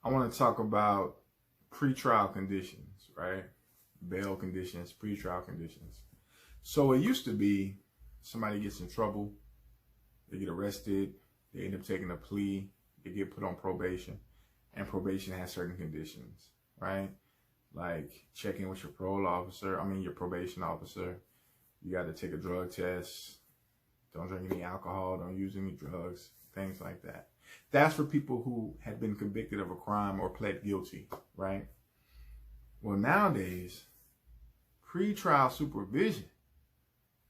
I want to talk about pretrial conditions, right? Bail conditions, pretrial conditions. So it used to be somebody gets in trouble, they get arrested, they end up taking a plea, they get put on probation, and probation has certain conditions, right? Like checking with your your probation officer. You got to take a drug test. Don't drink any alcohol, don't use any drugs, things like that. That's for people who had been convicted of a crime or pled guilty, right? Well, nowadays, pretrial supervision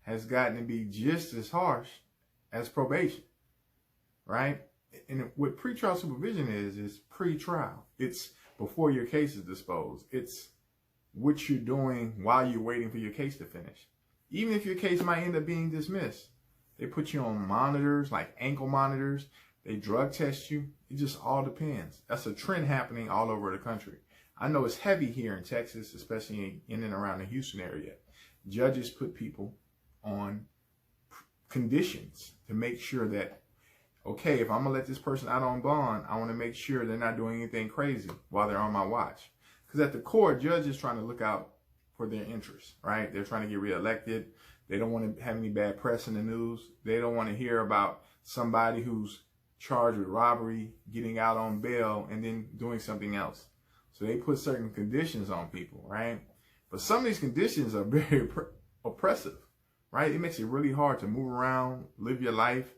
has gotten to be just as harsh as probation, right? And what pretrial supervision is pre-trial. It's before your case is disposed. It's what you're doing while you're waiting for your case to finish. Even if your case might end up being dismissed, they put you on monitors, like ankle monitors. They drug test you. It just all depends. That's a trend happening all over the country. I know it's heavy here in Texas, especially in and around the Houston area. Judges put people on conditions to make sure that, okay, if I'm going to let this person out on bond, I want to make sure they're not doing anything crazy while they're on my watch. Because at the core, judges is trying to look out for their interests, right? They're trying to get reelected. They don't want to have any bad press in the news. They don't want to hear about somebody who's charged with robbery, getting out on bail, and then doing something else. So they put certain conditions on people, right? But some of these conditions are very oppressive, right? It makes it really hard to move around, live your life,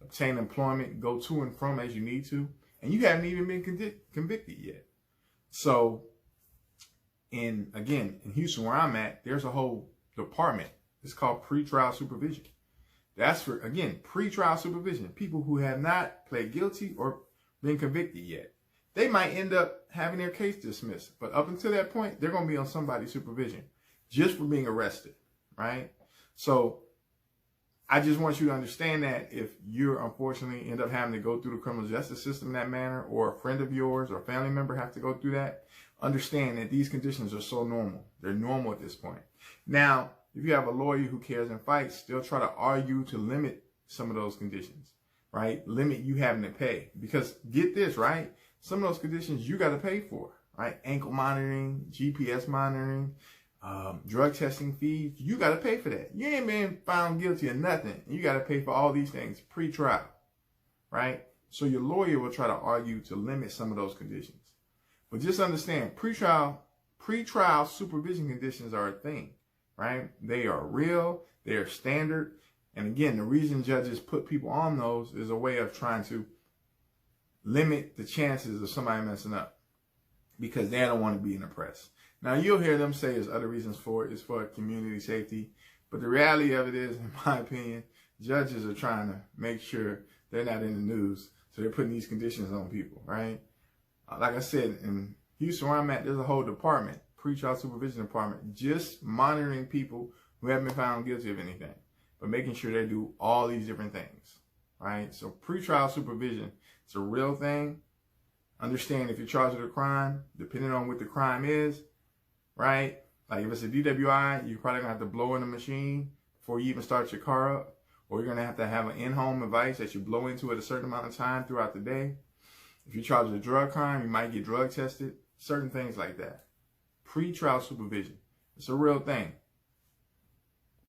obtain employment, go to and from as you need to, and you haven't even been convicted yet. So, in Houston, where I'm at, there's a whole department. It's called pretrial supervision. That's for, again, pretrial supervision. People who have not pled guilty or been convicted yet. They might end up having their case dismissed. But up until that point, they're going to be on somebody's supervision just for being arrested, right? So I just want you to understand that if you're unfortunately end up having to go through the criminal justice system in that manner, or a friend of yours or a family member have to go through that, understand that these conditions are so normal. They're normal at this point. Now, if you have a lawyer who cares and fights, they'll try to argue to limit some of those conditions, right? Limit you having to pay. Because get this, right? Some of those conditions you got to pay for, right? Ankle monitoring, GPS monitoring, drug testing fees. You got to pay for that. You ain't been found guilty of nothing. You got to pay for all these things pre-trial, right? So your lawyer will try to argue to limit some of those conditions. But just understand, pretrial supervision conditions are a thing. Right? They are real. They are standard. And again, the reason judges put people on those is a way of trying to limit the chances of somebody messing up, because they don't want to be in the press. Now, you'll hear them say there's other reasons for it. It's for community safety. But the reality of it is, in my opinion, judges are trying to make sure they're not in the news. So they're putting these conditions on people, right? Like I said, in Houston, where I'm at, there's a whole department, pretrial supervision department, just monitoring people who haven't been found guilty of anything, but making sure they do all these different things, right? So pretrial supervision, it's a real thing. Understand, if you're charged with a crime, depending on what the crime is, right? Like if it's a DWI, you're probably gonna have to blow in the machine before you even start your car up, or you're gonna have an in-home device that you blow into at a certain amount of time throughout the day. If you're charged with a drug crime, you might get drug tested, certain things like that. Pretrial supervision. It's a real thing.